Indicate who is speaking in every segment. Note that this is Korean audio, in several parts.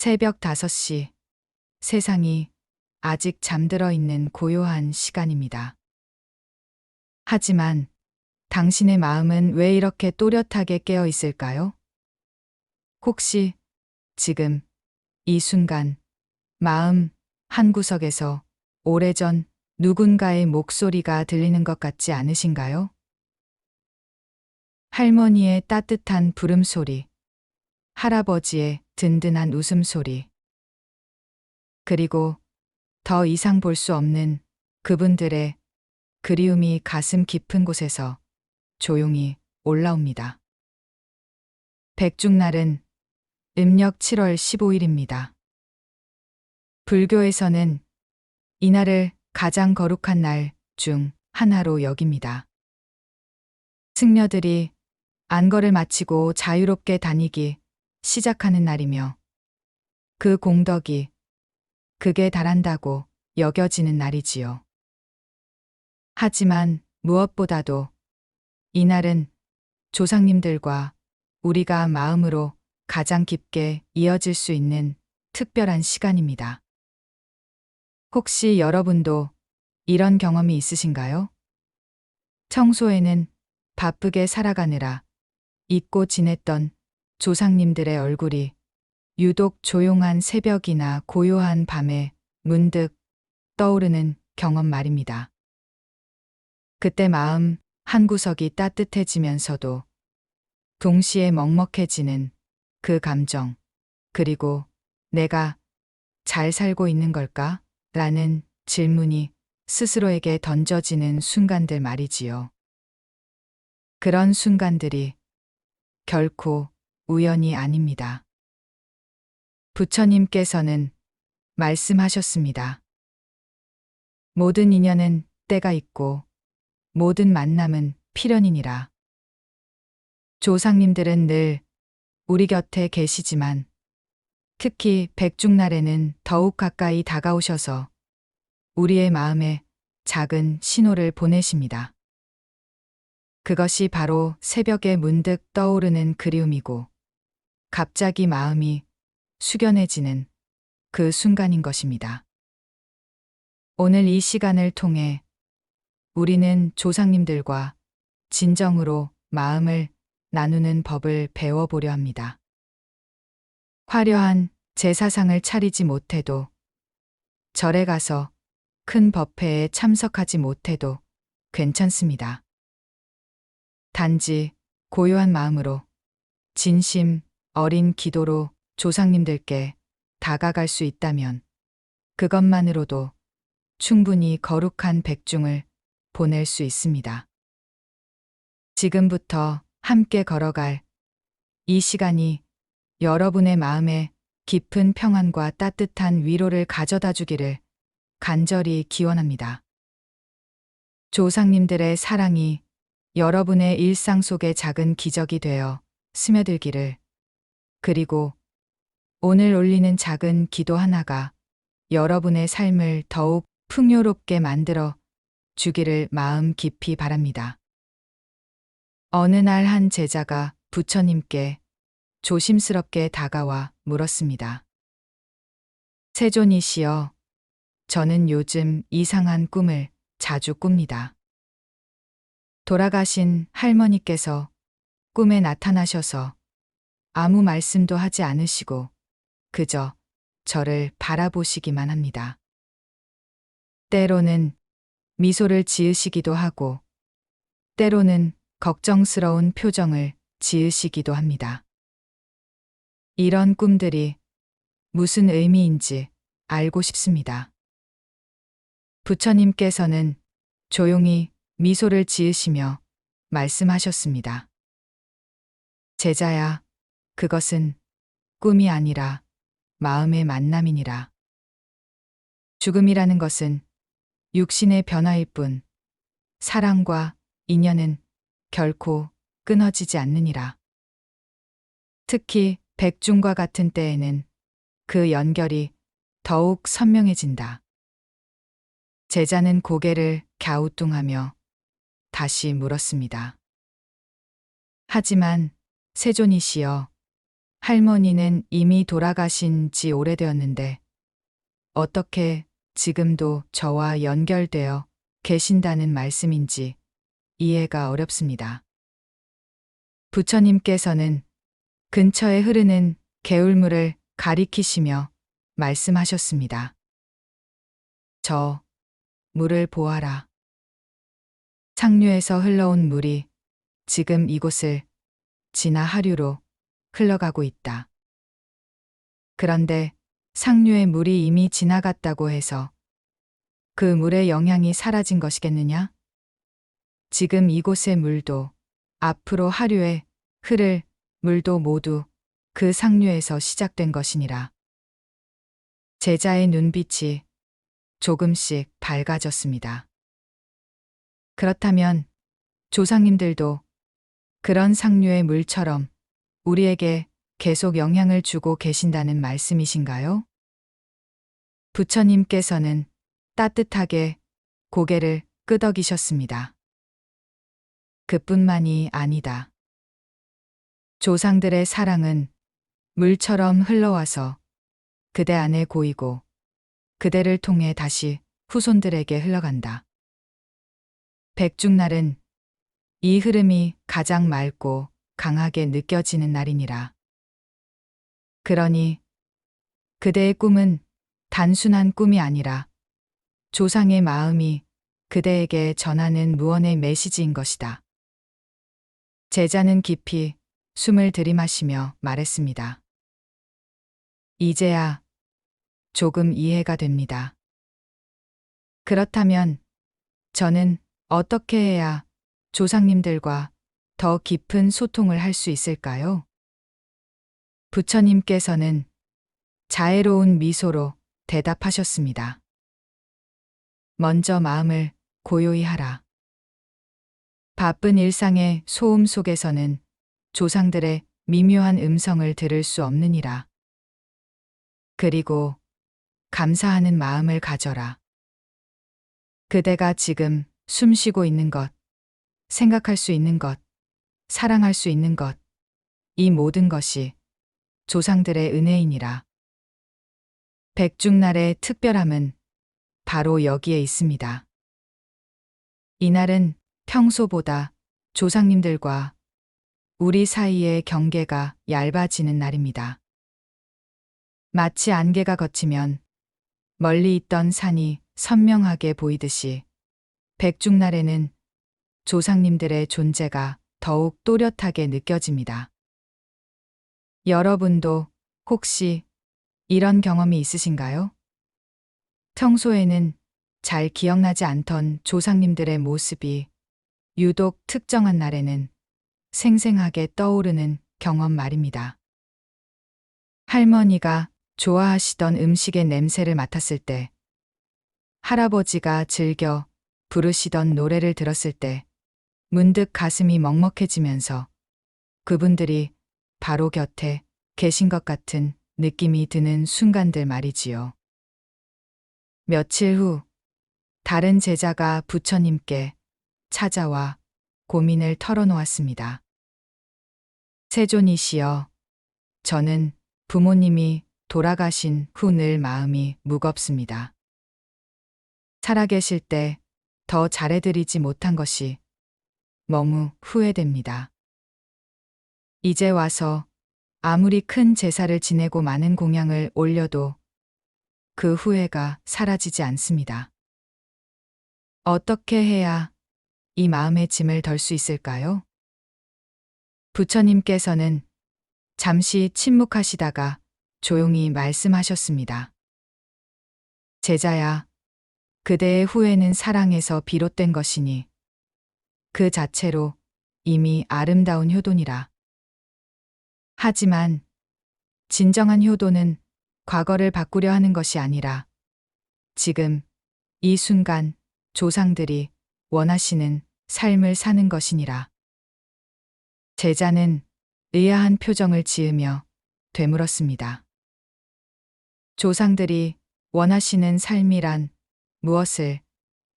Speaker 1: 새벽 5시, 세상이 아직 잠들어 있는 고요한 시간입니다. 하지만 당신의 마음은 왜 이렇게 또렷하게 깨어 있을까요? 혹시 지금 이 순간 마음 한구석에서 오래전 누군가의 목소리가 들리는 것 같지 않으신가요? 할머니의 따뜻한 부름소리, 할아버지의 든든한 웃음소리, 그리고 더 이상 볼 수 없는 그분들의 그리움이 가슴 깊은 곳에서 조용히 올라옵니다. 백중날은 음력 7월 15일입니다. 불교에서는 이날을 가장 거룩한 날 중 하나로 여깁니다. 승려들이 안거를 마치고 자유롭게 다니기 시작하는 날이며 그 공덕이 극에 달한다고 여겨지는 날이지요. 하지만 무엇보다도 이날은 조상님들과 우리가 마음으로 가장 깊게 이어질 수 있는 특별한 시간입니다. 혹시 여러분도 이런 경험이 있으신가요? 평소에는 바쁘게 살아가느라 잊고 지냈던 조상님들의 얼굴이 유독 조용한 새벽이나 고요한 밤에 문득 떠오르는 경험 말입니다. 그때 마음 한구석이 따뜻해지면서도 동시에 먹먹해지는 그 감정, 그리고 내가 잘 살고 있는 걸까? 라는 질문이 스스로에게 던져지는 순간들 말이지요. 그런 순간들이 결코 우연이 아닙니다. 부처님께서는 말씀하셨습니다. 모든 인연은 때가 있고 모든 만남은 필연이니라. 조상님들은 늘 우리 곁에 계시지만 특히 백중날에는 더욱 가까이 다가오셔서 우리의 마음에 작은 신호를 보내십니다. 그것이 바로 새벽에 문득 떠오르는 그리움이고 갑자기 마음이 숙연해지는 그 순간인 것입니다. 오늘 이 시간을 통해 우리는 조상님들과 진정으로 마음을 나누는 법을 배워보려 합니다. 화려한 제사상을 차리지 못해도, 절에 가서 큰 법회에 참석하지 못해도 괜찮습니다. 단지 고요한 마음으로 진심 어린 기도로 조상님들께 다가갈 수 있다면 그것만으로도 충분히 거룩한 백중을 보낼 수 있습니다. 지금부터 함께 걸어갈 이 시간이 여러분의 마음에 깊은 평안과 따뜻한 위로를 가져다 주기를 간절히 기원합니다. 조상님들의 사랑이 여러분의 일상 속에 작은 기적이 되어 스며들기를, 그리고 오늘 올리는 작은 기도 하나가 여러분의 삶을 더욱 풍요롭게 만들어 주기를 마음 깊이 바랍니다. 어느 날 한 제자가 부처님께 조심스럽게 다가와 물었습니다. 세존이시여, 저는 요즘 이상한 꿈을 자주 꿉니다. 돌아가신 할머니께서 꿈에 나타나셔서 아무 말씀도 하지 않으시고 그저 저를 바라보시기만 합니다. 때로는 미소를 지으시기도 하고 때로는 걱정스러운 표정을 지으시기도 합니다. 이런 꿈들이 무슨 의미인지 알고 싶습니다. 부처님께서는 조용히 미소를 지으시며 말씀하셨습니다. 제자야, 그것은 꿈이 아니라 마음의 만남이니라. 죽음이라는 것은 육신의 변화일 뿐, 사랑과 인연은 결코 끊어지지 않느니라. 특히 백중과 같은 때에는 그 연결이 더욱 선명해진다. 제자는 고개를 갸우뚱하며 다시 물었습니다. 하지만 세존이시여, 할머니는 이미 돌아가신 지 오래되었는데 어떻게 지금도 저와 연결되어 계신다는 말씀인지 이해가 어렵습니다. 부처님께서는 근처에 흐르는 개울물을 가리키시며 말씀하셨습니다. 저 물을 보아라. 상류에서 흘러온 물이 지금 이곳을 지나 하류로 흘러가고 있다. 그런데 상류의 물이 이미 지나갔다고 해서 그 물의 영향이 사라진 것이겠느냐? 지금 이곳의 물도 앞으로 하류에 흐를 물도 모두 그 상류에서 시작된 것이니라. 제자의 눈빛이 조금씩 밝아졌습니다. 그렇다면 조상님들도 그런 상류의 물처럼 우리에게 계속 영향을 주고 계신다는 말씀이신가요? 부처님께서는 따뜻하게 고개를 끄덕이셨습니다. 그뿐만이 아니다. 조상들의 사랑은 물처럼 흘러와서 그대 안에 고이고 그대를 통해 다시 후손들에게 흘러간다. 백중날은 이 흐름이 가장 맑고 강하게 느껴지는 날이니라. 그러니 그대의 꿈은 단순한 꿈이 아니라 조상의 마음이 그대에게 전하는 무언의 메시지인 것이다. 제자는 깊이 숨을 들이마시며 말했습니다. 이제야 조금 이해가 됩니다. 그렇다면 저는 어떻게 해야 조상님들과 더 깊은 소통을 할 수 있을까요? 부처님께서는 자애로운 미소로 대답하셨습니다. 먼저 마음을 고요히 하라. 바쁜 일상의 소음 속에서는 조상들의 미묘한 음성을 들을 수 없느니라. 그리고 감사하는 마음을 가져라. 그대가 지금 숨쉬고 있는 것, 생각할 수 있는 것, 사랑할 수 있는 것, 이 모든 것이 조상들의 은혜이니라. 백중날의 특별함은 바로 여기에 있습니다. 이날은 평소보다 조상님들과 우리 사이의 경계가 얇아지는 날입니다. 마치 안개가 걷히면 멀리 있던 산이 선명하게 보이듯이 백중날에는 조상님들의 존재가 더욱 또렷하게 느껴집니다. 여러분도 혹시 이런 경험이 있으신가요? 평소에는 잘 기억나지 않던 조상님들의 모습이 유독 특정한 날에는 생생하게 떠오르는 경험 말입니다. 할머니가 좋아하시던 음식의 냄새를 맡았을 때, 할아버지가 즐겨 부르시던 노래를 들었을 때, 문득 가슴이 먹먹해지면서 그분들이 바로 곁에 계신 것 같은 느낌이 드는 순간들 말이지요. 며칠 후, 다른 제자가 부처님께 찾아와 고민을 털어놓았습니다. 세존이시여, 저는 부모님이 돌아가신 후 늘 마음이 무겁습니다. 살아계실 때 더 잘해드리지 못한 것이 너무 후회됩니다. 이제 와서 아무리 큰 제사를 지내고 많은 공양을 올려도 그 후회가 사라지지 않습니다. 어떻게 해야 이 마음의 짐을 덜 수 있을까요? 부처님께서는 잠시 침묵하시다가 조용히 말씀하셨습니다. 제자야, 그대의 후회는 사랑에서 비롯된 것이니 그 자체로 이미 아름다운 효도니라. 하지만 진정한 효도는 과거를 바꾸려 하는 것이 아니라 지금 이 순간 조상들이 원하시는 삶을 사는 것이니라. 제자는 의아한 표정을 지으며 되물었습니다. 조상들이 원하시는 삶이란 무엇을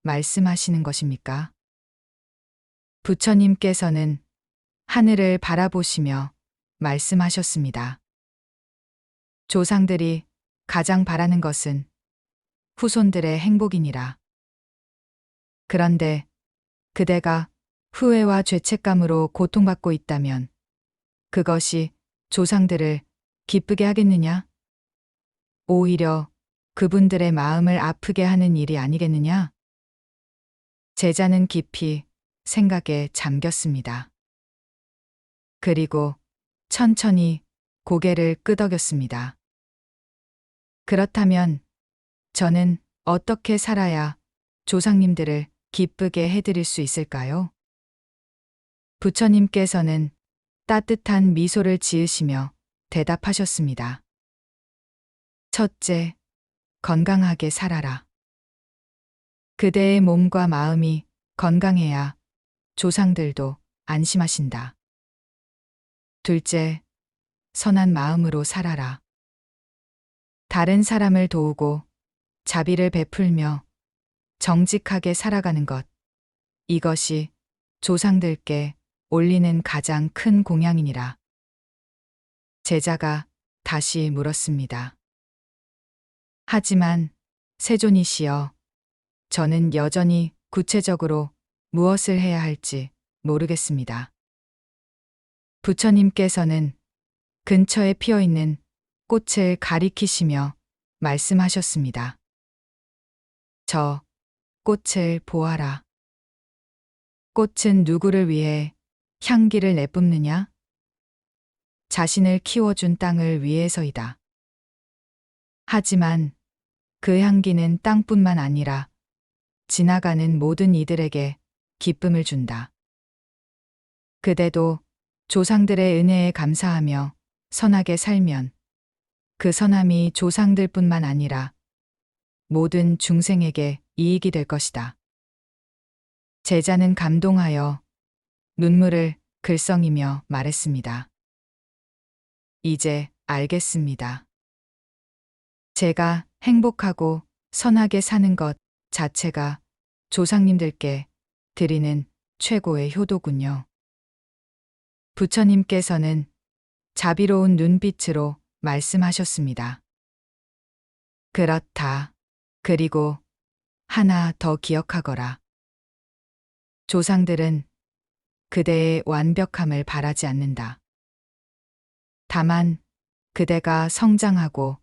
Speaker 1: 말씀하시는 것입니까? 부처님께서는 하늘을 바라보시며 말씀하셨습니다. 조상들이 가장 바라는 것은 후손들의 행복이니라. 그런데 그대가 후회와 죄책감으로 고통받고 있다면 그것이 조상들을 기쁘게 하겠느냐? 오히려 그분들의 마음을 아프게 하는 일이 아니겠느냐? 제자는 깊이 생각에 잠겼습니다. 그리고 천천히 고개를 끄덕였습니다. 그렇다면 저는 어떻게 살아야 조상님들을 기쁘게 해드릴 수 있을까요? 부처님께서는 따뜻한 미소를 지으시며 대답하셨습니다. 첫째, 건강하게 살아라. 그대의 몸과 마음이 건강해야 조상들도 안심하신다. 둘째, 선한 마음으로 살아라. 다른 사람을 도우고 자비를 베풀며 정직하게 살아가는 것, 이것이 조상들께 올리는 가장 큰 공양이니라. 제자가 다시 물었습니다. 하지만 세존이시여, 저는 여전히 구체적으로 무엇을 해야 할지 모르겠습니다. 부처님께서는 근처에 피어 있는 꽃을 가리키시며 말씀하셨습니다. 저 꽃을 보아라. 꽃은 누구를 위해 향기를 내뿜느냐? 자신을 키워준 땅을 위해서이다. 하지만 그 향기는 땅뿐만 아니라 지나가는 모든 이들에게 기쁨을 준다. 그대도 조상들의 은혜에 감사하며 선하게 살면 그 선함이 조상들뿐만 아니라 모든 중생에게 이익이 될 것이다. 제자는 감동하여 눈물을 글썽이며 말했습니다. 이제 알겠습니다. 제가 행복하고 선하게 사는 것 자체가 조상님들께 드리는 최고의 효도군요. 부처님께서는 자비로운 눈빛으로 말씀하셨습니다. 그렇다. 그리고 하나 더 기억하거라. 조상들은 그대의 완벽함을 바라지 않는다. 다만 그대가 성장하고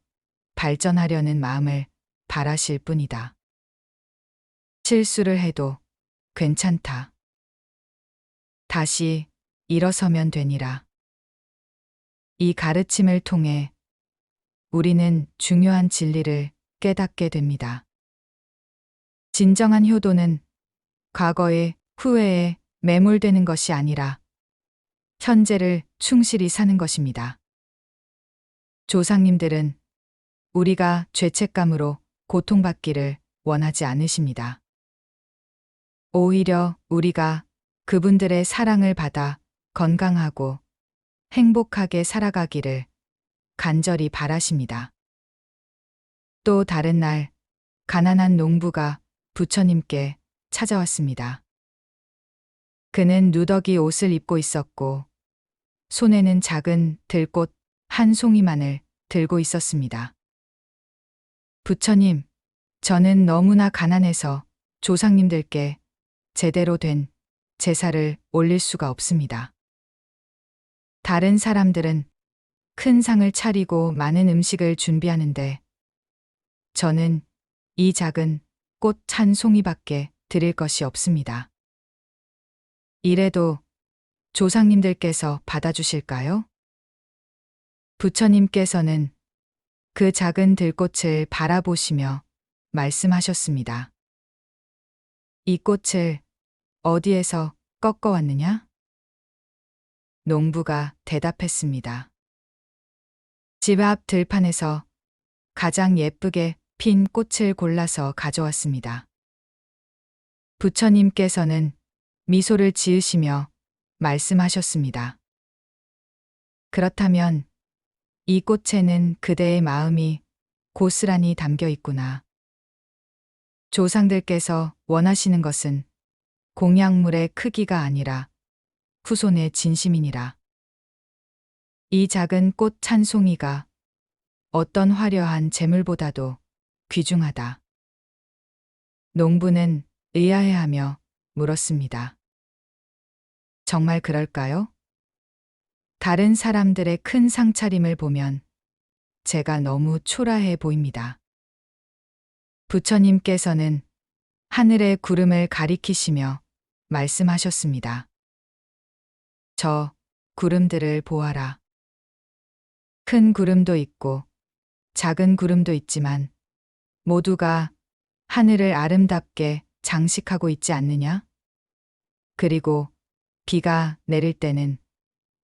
Speaker 1: 발전하려는 마음을 바라실 뿐이다. 실수를 해도 괜찮다. 다시 일어서면 되니라. 이 가르침을 통해 우리는 중요한 진리를 깨닫게 됩니다. 진정한 효도는 과거의 후회에 매몰되는 것이 아니라 현재를 충실히 사는 것입니다. 조상님들은 우리가 죄책감으로 고통받기를 원하지 않으십니다. 오히려 우리가 그분들의 사랑을 받아 건강하고 행복하게 살아가기를 간절히 바라십니다. 또 다른 날, 가난한 농부가 부처님께 찾아왔습니다. 그는 누더기 옷을 입고 있었고, 손에는 작은 들꽃 한 송이만을 들고 있었습니다. 부처님, 저는 너무나 가난해서 조상님들께 제대로 된 제사를 올릴 수가 없습니다. 다른 사람들은 큰 상을 차리고 많은 음식을 준비하는데 저는 이 작은 꽃 한 송이밖에 드릴 것이 없습니다. 이래도 조상님들께서 받아주실까요? 부처님께서는 그 작은 들꽃을 바라보시며 말씀하셨습니다. 이 꽃을 어디에서 꺾어왔느냐? 농부가 대답했습니다. 집 앞 들판에서 가장 예쁘게 핀 꽃을 골라서 가져왔습니다. 부처님께서는 미소를 지으시며 말씀하셨습니다. 그렇다면 이 꽃에는 그대의 마음이 고스란히 담겨 있구나. 조상들께서 원하시는 것은 공약물의 크기가 아니라 후손의 진심이니라. 이 작은 꽃 한 송이가 어떤 화려한 재물보다도 귀중하다. 농부는 의아해하며 물었습니다. 정말 그럴까요? 다른 사람들의 큰 상차림을 보면 제가 너무 초라해 보입니다. 부처님께서는 하늘의 구름을 가리키시며 말씀하셨습니다. 저 구름들을 보아라. 큰 구름도 있고 작은 구름도 있지만 모두가 하늘을 아름답게 장식하고 있지 않느냐? 그리고 비가 내릴 때는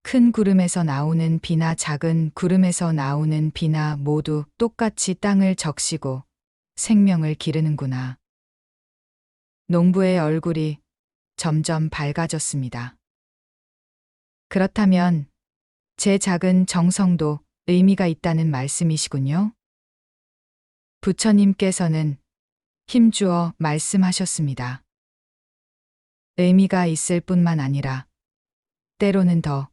Speaker 1: 큰 구름에서 나오는 비나 작은 구름에서 나오는 비나 모두 똑같이 땅을 적시고 생명을 기르는구나. 농부의 얼굴이 점점 밝아졌습니다. 그렇다면 제 작은 정성도 의미가 있다는 말씀이시군요. 부처님께서는 힘주어 말씀하셨습니다. 의미가 있을 뿐만 아니라 때로는 더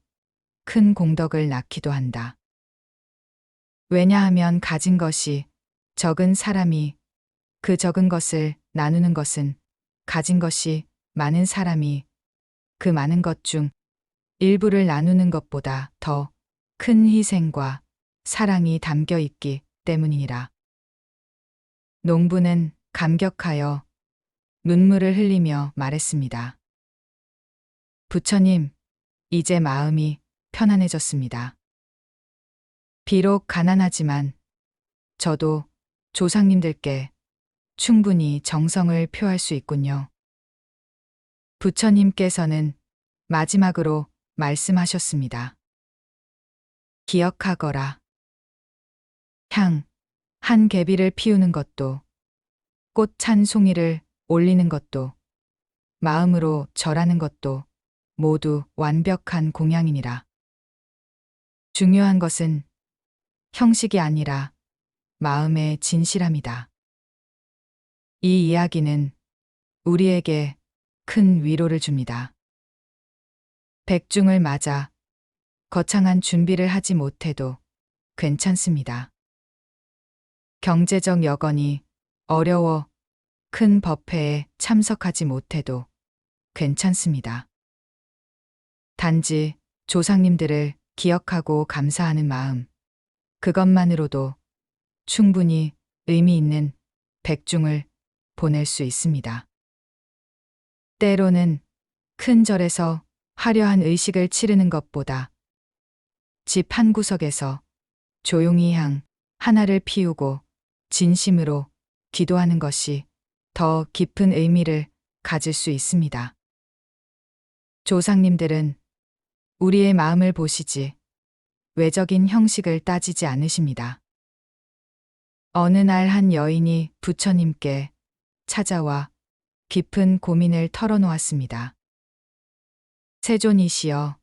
Speaker 1: 큰 공덕을 낳기도 한다. 왜냐하면 가진 것이 적은 사람이 그 적은 것을 나누는 것은 가진 것이 많은 사람이 그 많은 것 중 일부를 나누는 것보다 더 큰 희생과 사랑이 담겨 있기 때문이니라. 농부는 감격하여 눈물을 흘리며 말했습니다. 부처님, 이제 마음이 편안해졌습니다. 비록 가난하지만 저도 조상님들께 충분히 정성을 표할 수 있군요. 부처님께서는 마지막으로 말씀하셨습니다. 기억하거라. 향, 한 개비를 피우는 것도, 꽃 찬 송이를 올리는 것도, 마음으로 절하는 것도 모두 완벽한 공양이니라. 중요한 것은 형식이 아니라 마음의 진실함이다. 이 이야기는 우리에게 큰 위로를 줍니다. 백중을 맞아 거창한 준비를 하지 못해도 괜찮습니다. 경제적 여건이 어려워 큰 법회에 참석하지 못해도 괜찮습니다. 단지 조상님들을 기억하고 감사하는 마음, 그것만으로도 충분히 의미 있는 백중을 보낼 수 있습니다. 때로는 큰 절에서 화려한 의식을 치르는 것보다 집 한 구석에서 조용히 향 하나를 피우고 진심으로 기도하는 것이 더 깊은 의미를 가질 수 있습니다. 조상님들은 우리의 마음을 보시지 외적인 형식을 따지지 않으십니다. 어느 날 한 여인이 부처님께 찾아와 깊은 고민을 털어놓았습니다. 세존이시여,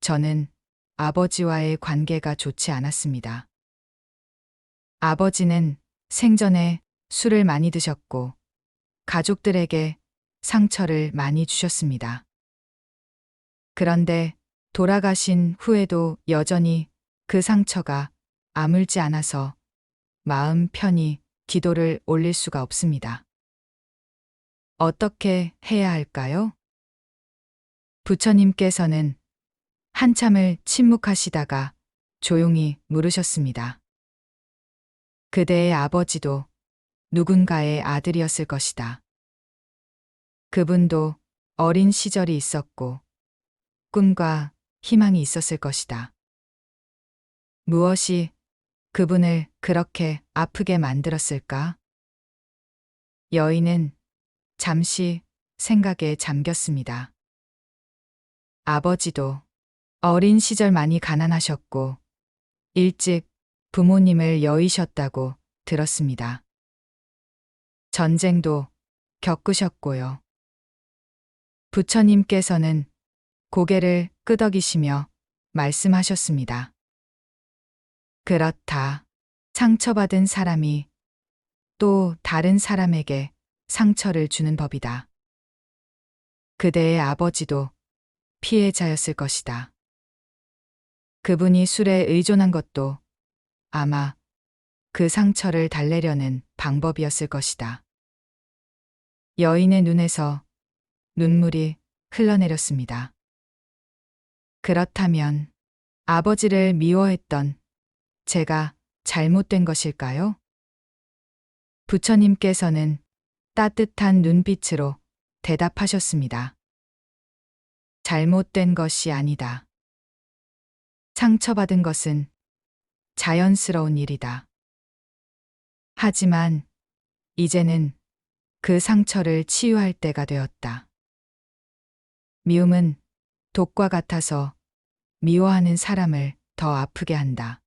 Speaker 1: 저는 아버지와의 관계가 좋지 않았습니다. 아버지는 생전에 술을 많이 드셨고 가족들에게 상처를 많이 주셨습니다. 그런데 돌아가신 후에도 여전히 그 상처가 아물지 않아서 마음 편히 기도를 올릴 수가 없습니다. 어떻게 해야 할까요? 부처님께서는 한참을 침묵하시다가 조용히 물으셨습니다. 그대의 아버지도 누군가의 아들이었을 것이다. 그분도 어린 시절이 있었고 꿈과 희망이 있었을 것이다. 무엇이 그분을 그렇게 아프게 만들었을까? 여인은 잠시 생각에 잠겼습니다. 아버지도 어린 시절 많이 가난하셨고 일찍 부모님을 여의셨다고 들었습니다. 전쟁도 겪으셨고요. 부처님께서는 고개를 끄덕이시며 말씀하셨습니다. 그렇다. 상처받은 사람이 또 다른 사람에게 상처를 주는 법이다. 그대의 아버지도 피해자였을 것이다. 그분이 술에 의존한 것도 아마 그 상처를 달래려는 방법이었을 것이다. 여인의 눈에서 눈물이 흘러내렸습니다. 그렇다면 아버지를 미워했던 제가 잘못된 것일까요? 부처님께서는 따뜻한 눈빛으로 대답하셨습니다. 잘못된 것이 아니다. 상처받은 것은 자연스러운 일이다. 하지만 이제는 그 상처를 치유할 때가 되었다. 미움은 독과 같아서 미워하는 사람을 더 아프게 한다.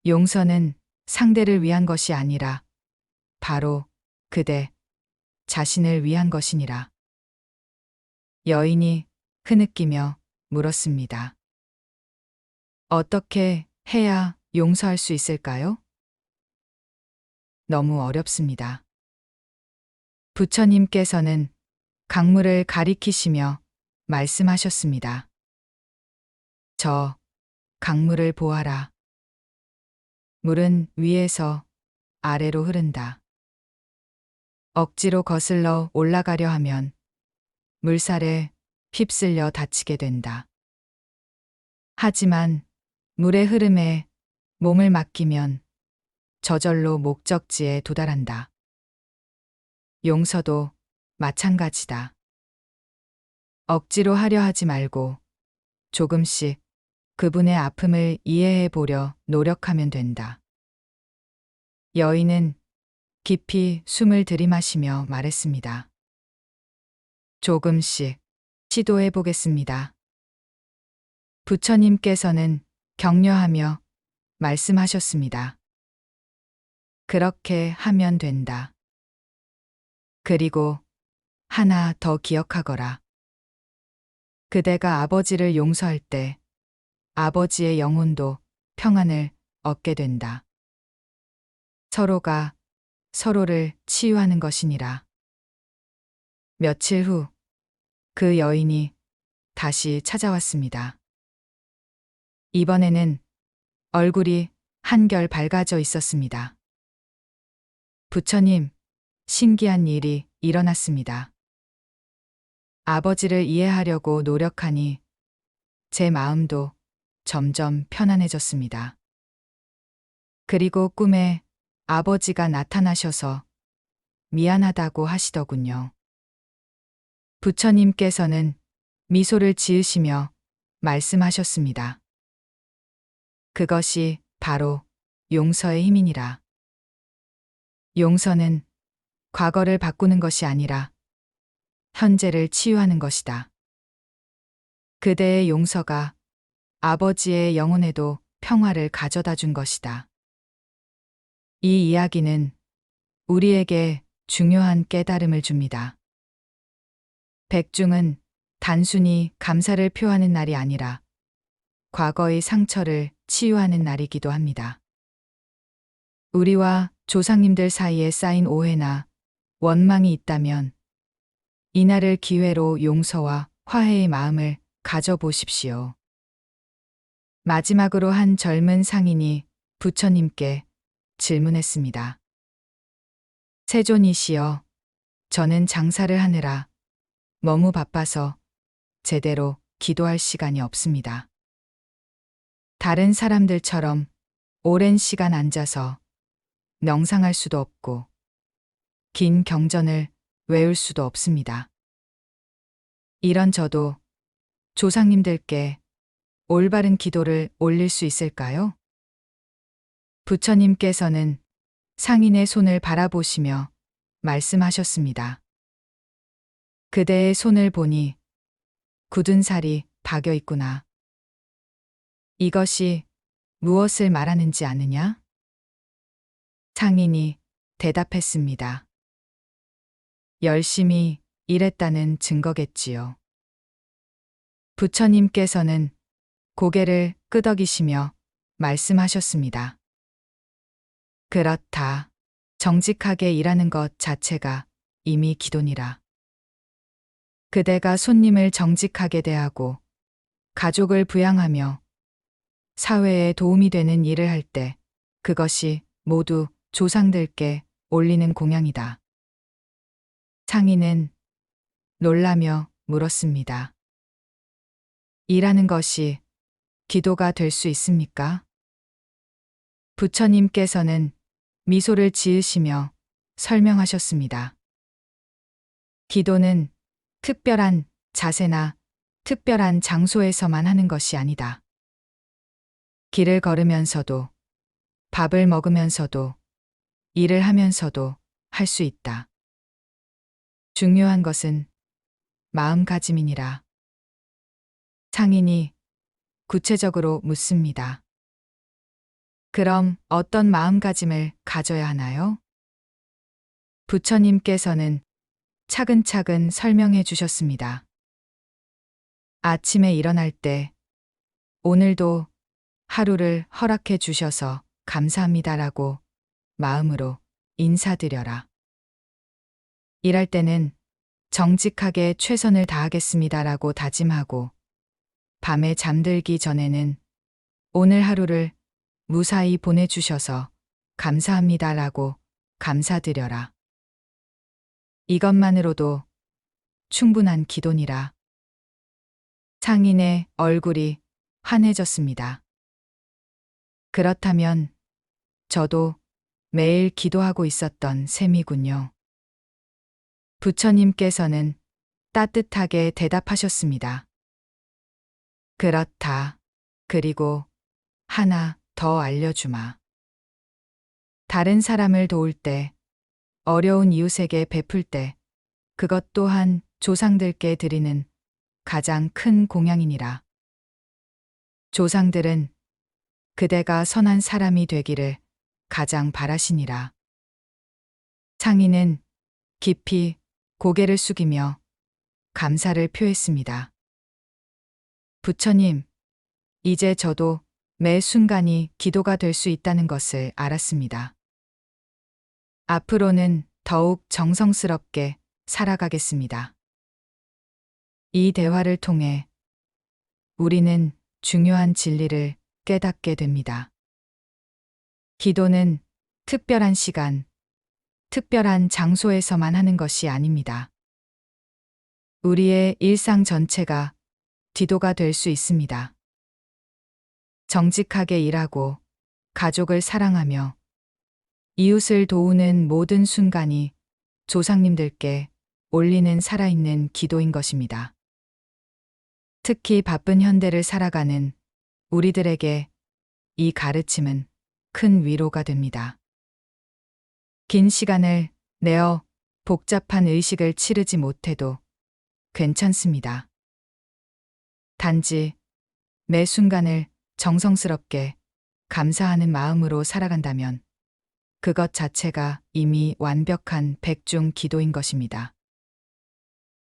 Speaker 1: 용서는 상대를 위한 것이 아니라 바로 그대 자신을 위한 것이니라. 여인이 흐느끼며 물었습니다. 어떻게 해야 용서할 수 있을까요? 너무 어렵습니다. 부처님께서는 강물을 가리키시며 말씀하셨습니다. 저 강물을 보아라. 물은 위에서 아래로 흐른다. 억지로 거슬러 올라가려 하면 물살에 휩쓸려 다치게 된다. 하지만 물의 흐름에 몸을 맡기면 저절로 목적지에 도달한다. 용서도 마찬가지다. 억지로 하려 하지 말고 조금씩 그분의 아픔을 이해해 보려 노력하면 된다. 여인은 깊이 숨을 들이마시며 말했습니다. 조금씩 시도해 보겠습니다. 부처님께서는 격려하며 말씀하셨습니다. 그렇게 하면 된다. 그리고 하나 더 기억하거라. 그대가 아버지를 용서할 때 아버지의 영혼도 평안을 얻게 된다. 서로가 서로를 치유하는 것이니라. 며칠 후 그 여인이 다시 찾아왔습니다. 이번에는 얼굴이 한결 밝아져 있었습니다. 부처님, 신기한 일이 일어났습니다. 아버지를 이해하려고 노력하니 제 마음도 점점 편안해졌습니다. 그리고 꿈에 아버지가 나타나셔서 미안하다고 하시더군요. 부처님께서는 미소를 지으시며 말씀하셨습니다. 그것이 바로 용서의 힘이니라. 용서는 과거를 바꾸는 것이 아니라 현재를 치유하는 것이다. 그대의 용서가 아버지의 영혼에도 평화를 가져다 준 것이다. 이 이야기는 우리에게 중요한 깨달음을 줍니다. 백중은 단순히 감사를 표하는 날이 아니라 과거의 상처를 치유하는 날이기도 합니다. 우리와 조상님들 사이에 쌓인 오해나 원망이 있다면 이날을 기회로 용서와 화해의 마음을 가져보십시오. 마지막으로 한 젊은 상인이 부처님께 질문했습니다. 세존이시여, 저는 장사를 하느라 너무 바빠서 제대로 기도할 시간이 없습니다. 다른 사람들처럼 오랜 시간 앉아서 명상할 수도 없고 긴 경전을 외울 수도 없습니다. 이런 저도 조상님들께 올바른 기도를 올릴 수 있을까요? 부처님께서는 상인의 손을 바라보시며 말씀하셨습니다. 그대의 손을 보니 굳은 살이 박여 있구나. 이것이 무엇을 말하는지 아느냐? 상인이 대답했습니다. 열심히 일했다는 증거겠지요. 부처님께서는 고개를 끄덕이시며 말씀하셨습니다. 그렇다. 정직하게 일하는 것 자체가 이미 기도니라. 그대가 손님을 정직하게 대하고 가족을 부양하며 사회에 도움이 되는 일을 할 때 그것이 모두 조상들께 올리는 공양이다. 창희는 놀라며 물었습니다. 일하는 것이 기도가 될 수 있습니까? 부처님께서는 미소를 지으시며 설명하셨습니다. 기도는 특별한 자세나 특별한 장소에서만 하는 것이 아니다. 길을 걸으면서도, 밥을 먹으면서도, 일을 하면서도 할 수 있다. 중요한 것은 마음가짐이니라. 창인이 구체적으로 묻습니다. 그럼 어떤 마음가짐을 가져야 하나요? 부처님께서는 차근차근 설명해 주셨습니다. 아침에 일어날 때 오늘도 하루를 허락해 주셔서 감사합니다라고 마음으로 인사드려라. 일할 때는 정직하게 최선을 다하겠습니다라고 다짐하고 밤에 잠들기 전에는 오늘 하루를 무사히 보내주셔서 감사합니다라고 감사드려라. 이것만으로도 충분한 기도니라. 창인의 얼굴이 환해졌습니다. 그렇다면 저도 매일 기도하고 있었던 셈이군요. 부처님께서는 따뜻하게 대답하셨습니다. 그렇다. 그리고 하나 더 알려주마. 다른 사람을 도울 때, 어려운 이웃에게 베풀 때, 그것 또한 조상들께 드리는 가장 큰 공양이니라. 조상들은 그대가 선한 사람이 되기를 가장 바라시니라. 창인은 깊이 고개를 숙이며 감사를 표했습니다. 부처님, 이제 저도 매 순간이 기도가 될 수 있다는 것을 알았습니다. 앞으로는 더욱 정성스럽게 살아가겠습니다. 이 대화를 통해 우리는 중요한 진리를 깨닫게 됩니다. 기도는 특별한 시간, 특별한 장소에서만 하는 것이 아닙니다. 우리의 일상 전체가 기도가 될 수 있습니다. 정직하게 일하고 가족을 사랑하며 이웃을 도우는 모든 순간이 조상님들께 올리는 살아있는 기도인 것입니다. 특히 바쁜 현대를 살아가는 우리들에게 이 가르침은 큰 위로가 됩니다. 긴 시간을 내어 복잡한 의식을 치르지 못해도 괜찮습니다. 단지 매 순간을 정성스럽게 감사하는 마음으로 살아간다면 그것 자체가 이미 완벽한 백중 기도인 것입니다.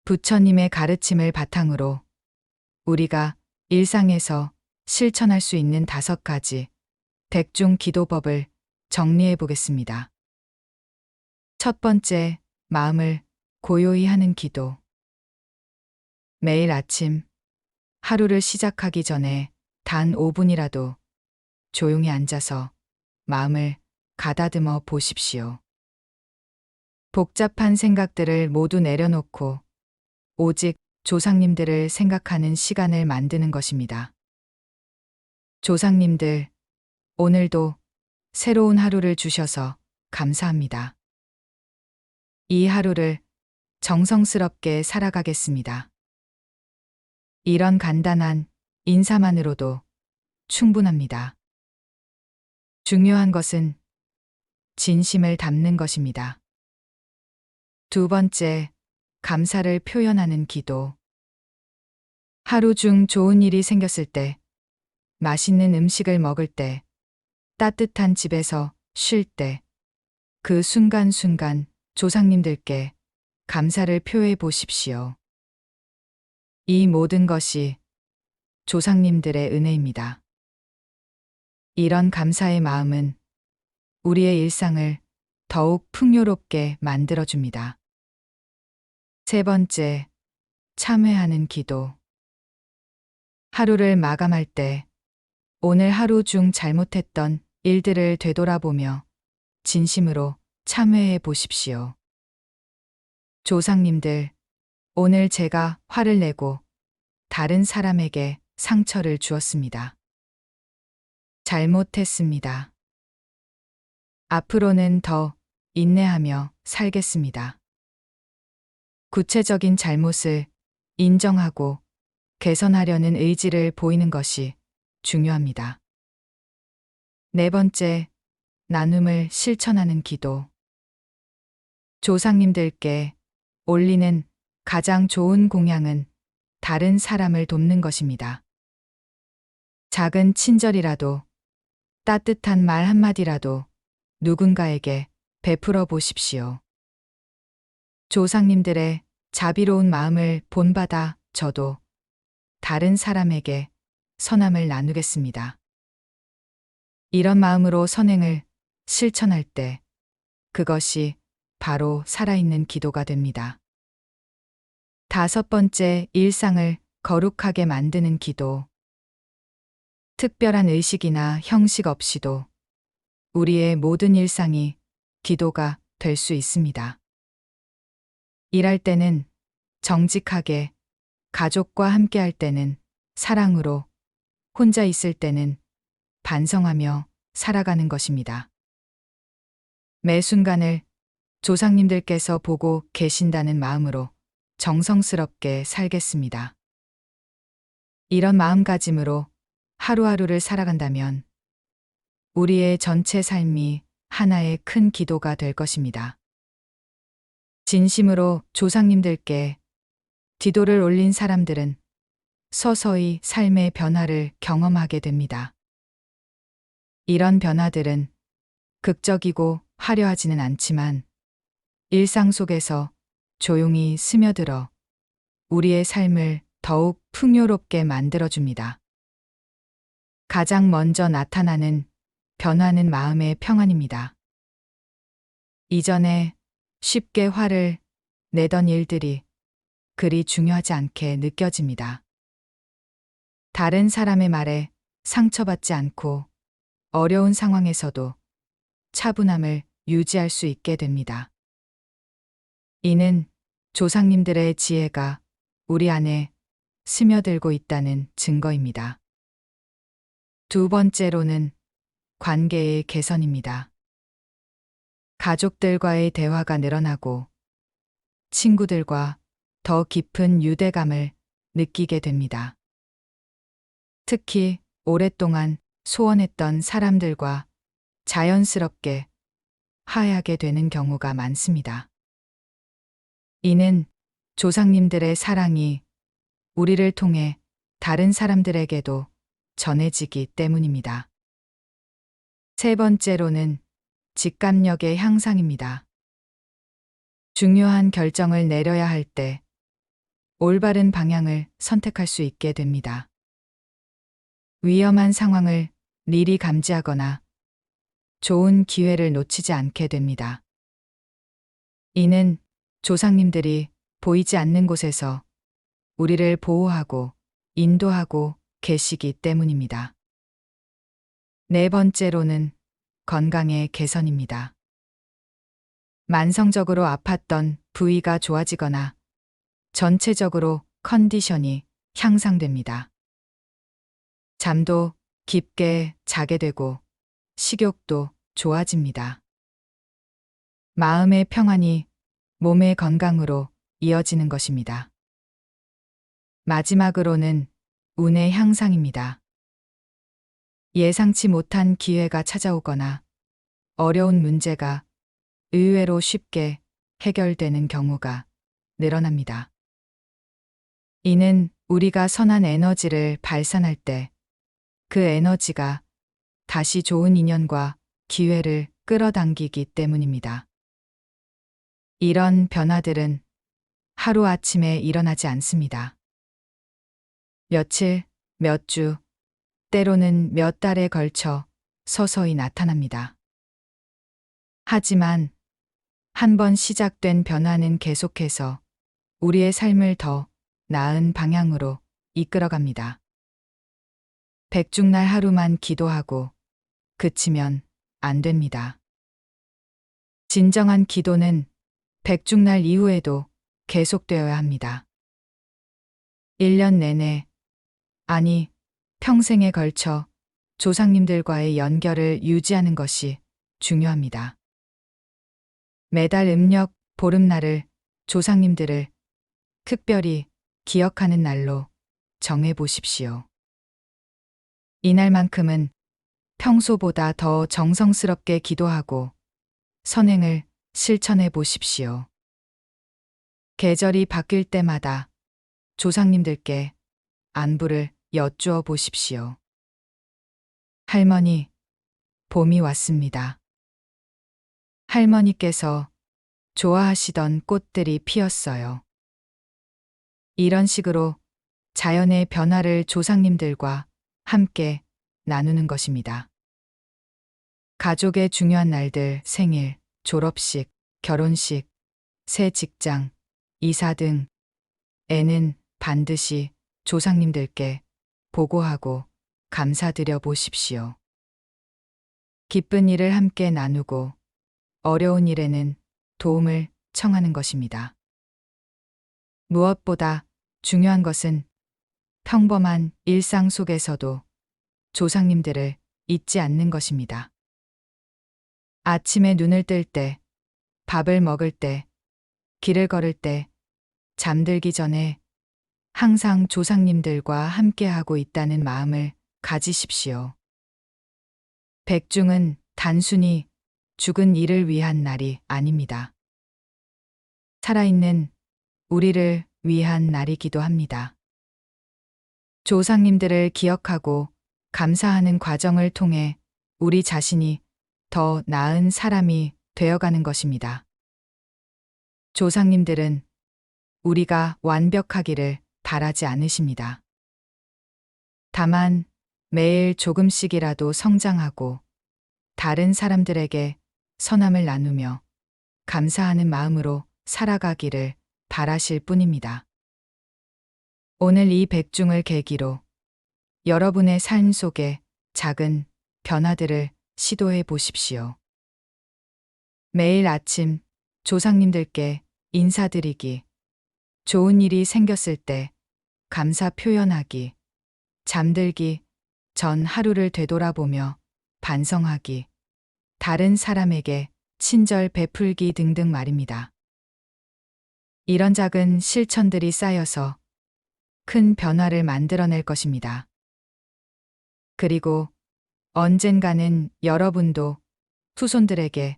Speaker 1: 부처님의 가르침을 바탕으로 우리가 일상에서 실천할 수 있는 5가지 백중 기도법을 정리해 보겠습니다. 첫 번째, 마음을 고요히 하는 기도. 매일 아침 하루를 시작하기 전에 단 5분이라도 조용히 앉아서 마음을 가다듬어 보십시오. 복잡한 생각들을 모두 내려놓고 오직 조상님들을 생각하는 시간을 만드는 것입니다. 조상님들, 오늘도 새로운 하루를 주셔서 감사합니다. 이 하루를 정성스럽게 살아가겠습니다. 이런 간단한 인사만으로도 충분합니다. 중요한 것은 진심을 담는 것입니다. 두 번째, 감사를 표현하는 기도. 하루 중 좋은 일이 생겼을 때, 맛있는 음식을 먹을 때, 따뜻한 집에서 쉴 때, 그 순간순간 조상님들께 감사를 표해 보십시오. 이 모든 것이 조상님들의 은혜입니다. 이런 감사의 마음은 우리의 일상을 더욱 풍요롭게 만들어줍니다. 세 번째, 참회하는 기도. 하루를 마감할 때 오늘 하루 중 잘못했던 일들을 되돌아보며 진심으로 참회해 보십시오. 조상님들, 오늘 제가 화를 내고 다른 사람에게 상처를 주었습니다. 잘못했습니다. 앞으로는 더 인내하며 살겠습니다. 구체적인 잘못을 인정하고 개선하려는 의지를 보이는 것이 중요합니다. 네 번째, 나눔을 실천하는 기도. 조상님들께 올리는 가장 좋은 공양은 다른 사람을 돕는 것입니다. 작은 친절이라도, 따뜻한 말 한마디라도 누군가에게 베풀어 보십시오. 조상님들의 자비로운 마음을 본받아 저도 다른 사람에게 선함을 나누겠습니다. 이런 마음으로 선행을 실천할 때 그것이 바로 살아있는 기도가 됩니다. 다섯 번째, 일상을 거룩하게 만드는 기도. 특별한 의식이나 형식 없이도 우리의 모든 일상이 기도가 될 수 있습니다. 일할 때는 정직하게, 가족과 함께 할 때는 사랑으로, 혼자 있을 때는 반성하며 살아가는 것입니다. 매 순간을 조상님들께서 보고 계신다는 마음으로 정성스럽게 살겠습니다. 이런 마음가짐으로 하루하루를 살아간다면 우리의 전체 삶이 하나의 큰 기도가 될 것입니다. 진심으로 조상님들께 기도를 올린 사람들은 서서히 삶의 변화를 경험하게 됩니다. 이런 변화들은 극적이고 화려하지는 않지만 일상 속에서 조용히 스며들어 우리의 삶을 더욱 풍요롭게 만들어줍니다. 가장 먼저 나타나는 변화는 마음의 평안입니다. 이전에 쉽게 화를 내던 일들이 그리 중요하지 않게 느껴집니다. 다른 사람의 말에 상처받지 않고 어려운 상황에서도 차분함을 유지할 수 있게 됩니다. 이는 조상님들의 지혜가 우리 안에 스며들고 있다는 증거입니다. 두 번째로는 관계의 개선입니다. 가족들과의 대화가 늘어나고 친구들과 더 깊은 유대감을 느끼게 됩니다. 특히 오랫동안 소원했던 사람들과 자연스럽게 화해하게 되는 경우가 많습니다. 이는 조상님들의 사랑이 우리를 통해 다른 사람들에게도 전해지기 때문입니다. 세 번째로는 직감력의 향상입니다. 중요한 결정을 내려야 할 때 올바른 방향을 선택할 수 있게 됩니다. 위험한 상황을 미리 감지하거나 좋은 기회를 놓치지 않게 됩니다. 이는 조상님들이 보이지 않는 곳에서 우리를 보호하고 인도하고 계시기 때문입니다. 네 번째로는 건강의 개선입니다. 만성적으로 아팠던 부위가 좋아지거나 전체적으로 컨디션이 향상됩니다. 잠도 깊게 자게 되고 식욕도 좋아집니다. 마음의 평안이 몸의 건강으로 이어지는 것입니다. 마지막으로는 운의 향상입니다. 예상치 못한 기회가 찾아오거나 어려운 문제가 의외로 쉽게 해결되는 경우가 늘어납니다. 이는 우리가 선한 에너지를 발산할 때 그 에너지가 다시 좋은 인연과 기회를 끌어당기기 때문입니다. 이런 변화들은 하루아침에 일어나지 않습니다. 며칠, 몇 주, 때로는 몇 달에 걸쳐 서서히 나타납니다. 하지만 한 번 시작된 변화는 계속해서 우리의 삶을 더 나은 방향으로 이끌어갑니다. 백중날 하루만 기도하고 그치면 안 됩니다. 진정한 기도는 백중날 이후에도 계속되어야 합니다. 1년 내내, 아니, 평생에 걸쳐 조상님들과의 연결을 유지하는 것이 중요합니다. 매달 음력 보름날을 조상님들을 특별히 기억하는 날로 정해 보십시오. 이날만큼은 평소보다 더 정성스럽게 기도하고 선행을 실천해 보십시오. 계절이 바뀔 때마다 조상님들께 안부를 여쭈어 보십시오. 할머니, 봄이 왔습니다. 할머니께서 좋아하시던 꽃들이 피었어요. 이런 식으로 자연의 변화를 조상님들과 함께 나누는 것입니다. 가족의 중요한 날들, 생일, 졸업식, 결혼식, 새 직장, 이사 등에는 반드시 조상님들께 보고하고 감사드려 보십시오. 기쁜 일을 함께 나누고 어려운 일에는 도움을 청하는 것입니다. 무엇보다 중요한 것은 평범한 일상 속에서도 조상님들을 잊지 않는 것입니다. 아침에 눈을 뜰 때, 밥을 먹을 때, 길을 걸을 때, 잠들기 전에 항상 조상님들과 함께하고 있다는 마음을 가지십시오. 백중은 단순히 죽은 이를 위한 날이 아닙니다. 살아있는 우리를 위한 날이기도 합니다. 조상님들을 기억하고 감사하는 과정을 통해 우리 자신이 더 나은 사람이 되어가는 것입니다. 조상님들은 우리가 완벽하기를 바라지 않으십니다. 다만 매일 조금씩이라도 성장하고 다른 사람들에게 선함을 나누며 감사하는 마음으로 살아가기를 바라실 뿐입니다. 오늘 이 백중을 계기로 여러분의 삶 속에 작은 변화들을 시도해 보십시오. 매일 아침 조상님들께 인사드리기, 좋은 일이 생겼을 때 감사 표현하기, 잠들기 전 하루를 되돌아보며 반성하기, 다른 사람에게 친절 베풀기 등등 말입니다. 이런 작은 실천들이 쌓여서 큰 변화를 만들어낼 것입니다. 그리고 언젠가는 여러분도 후손들에게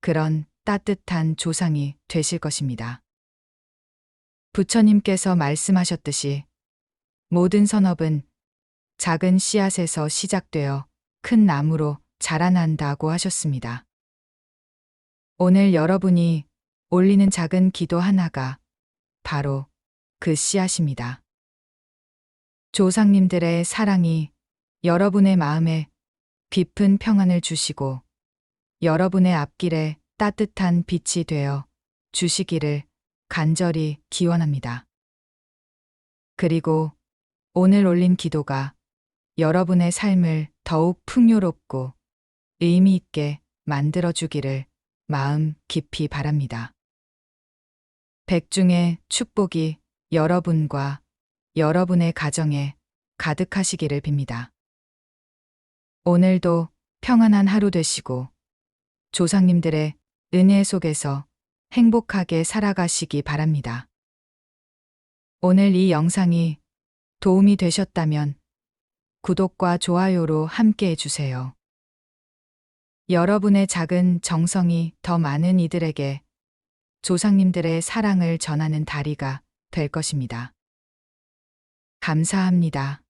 Speaker 1: 그런 따뜻한 조상이 되실 것입니다. 부처님께서 말씀하셨듯이 모든 선업은 작은 씨앗에서 시작되어 큰 나무로 자라난다고 하셨습니다. 오늘 여러분이 올리는 작은 기도 하나가 바로 그 씨앗입니다. 조상님들의 사랑이 여러분의 마음에 깊은 평안을 주시고 여러분의 앞길에 따뜻한 빛이 되어 주시기를 간절히 기원합니다. 그리고 오늘 올린 기도가 여러분의 삶을 더욱 풍요롭고 의미 있게 만들어주기를 마음 깊이 바랍니다. 백중의 축복이 여러분과 여러분의 가정에 가득하시기를 빕니다. 오늘도 평안한 하루 되시고 조상님들의 은혜 속에서 행복하게 살아가시기 바랍니다. 오늘 이 영상이 도움이 되셨다면 구독과 좋아요로 함께 해주세요. 여러분의 작은 정성이 더 많은 이들에게 조상님들의 사랑을 전하는 다리가 될 것입니다. 감사합니다.